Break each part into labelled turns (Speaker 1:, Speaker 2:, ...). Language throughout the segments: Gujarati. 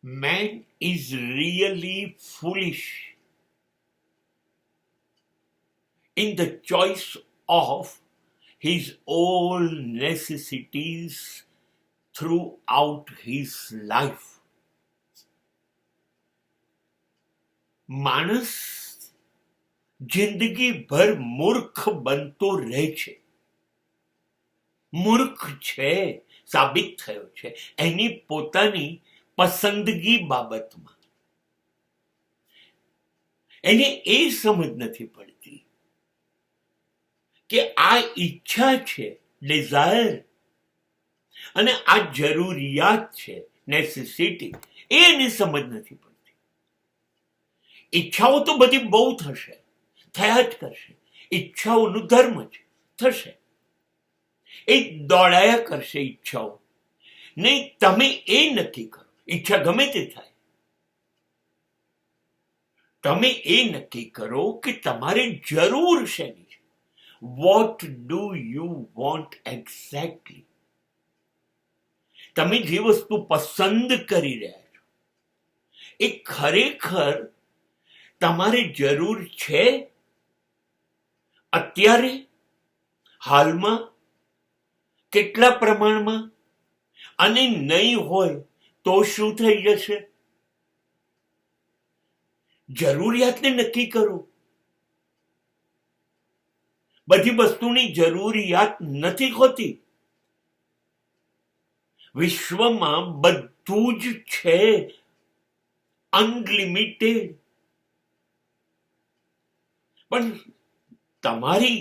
Speaker 1: Man is really foolish in the choice of his own necessities throughout his life. માણસ જિંદગીભર મૂર્ખ બનતો રહે છે. મૂર્ખ છે સાબિત થયો છે એની પોતાની પસંદગી બાબતમાં. એને એ સમજ નથી પડતી કે આ ઈચ્છા છે, ડિઝાયર, અને આ જરૂરિયાત છે, નેસેસિટી, એની સમજ નથી પડતી. ઈચ્છાઓ તો બધી બહુ થશે, થયા જ કરશે. ઈચ્છાઓનું ધર્મ છે, થશે. એ દોડાયા કરશે ઈચ્છાઓ. નહીં, તમે એ નક્કી કરો. ઈચ્છા ગમે તે થાય, તમે એ નક્કી કરો કે તમારે જરૂર શેની છે. What do you want exactly? તમે જે વસ્તુ પસંદ કરી રહ્યા છો એ ખરેખર તમારે જરૂર છે અત્યારે, હાલમાં, કેટલા પ્રમાણમાં? અને નહીં હોય તો શું થઈ જશે? જરૂરિયાતને નક્કી કરો. બધી વસ્તુની જરૂરિયાત નથી હોતી. વિશ્વમાં બધું જ છે, અનલિમિટેડ. પણ તમારી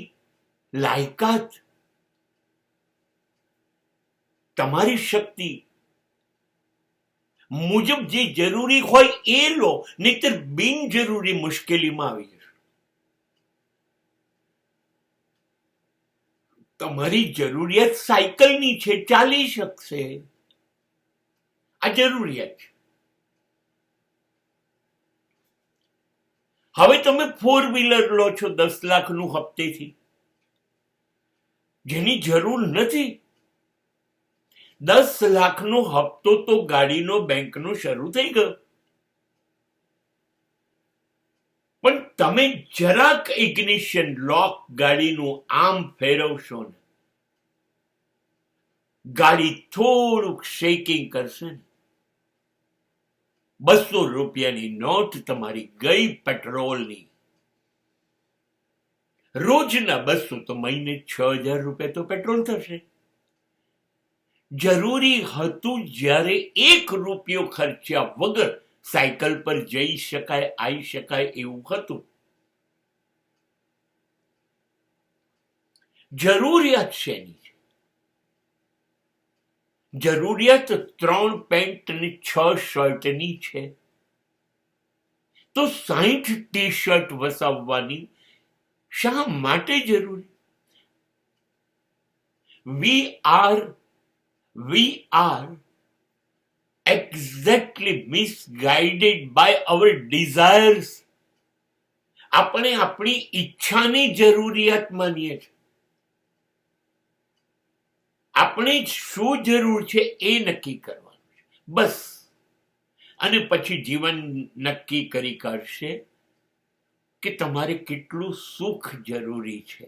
Speaker 1: લાયકાત, તમારી શક્તિ મુજબ જે જરૂરી હોય એ લો, નહીતર બિનજરૂરી મુશ્કેલીમાં આવી જશે. તમારી જરૂરિયાત સાયકલની છે, ચાલી શકશે. આ જરૂરિયાત છે. હવે તમે 4-વ્હીલર લો છો 10 લાખનું હપ્તેથી, જેની જરૂર નથી. 10 લાખનો હપ્તો તો ગાડીનો, બેંકનો શરૂ થઈ ગયો. પણ તમે જરાક ઇગ્નિશન લોક ગાડીનું આમ ફેરવશો ને, ગાડી થોડુંક શેકિંગ કરશે ને, 200 રૂપિયાની નોટ તમારી ગઈ પેટ્રોલની. રોજના 200 તો મહિને 6000 રૂપિયા તો પેટ્રોલ થશે. જરૂરી હતું જ્યારે 1 રૂપિયો ખર્ચ્યા વગર સાયકલ પર જઈ શકાય, આવી શકાય એવું હતું. જરૂરિયાત શેની છે? જરૂરિયાત 3 પેન્ટ અને 6 શર્ટની છે. તો 60 ટી શર્ટ વસાવવાની શા માટે જરૂરી? we are exactly misguided by our desires. આપણે આપણી ઈચ્છાની જરૂરિયાત માનીએ છીએ. આપણે શું જરૂર છે એ નક્કી કરવાનું છે, બસ. અને પછી જીવન નક્કી કરી કાઢશે કે તમારે કેટલું સુખ જરૂરી છે.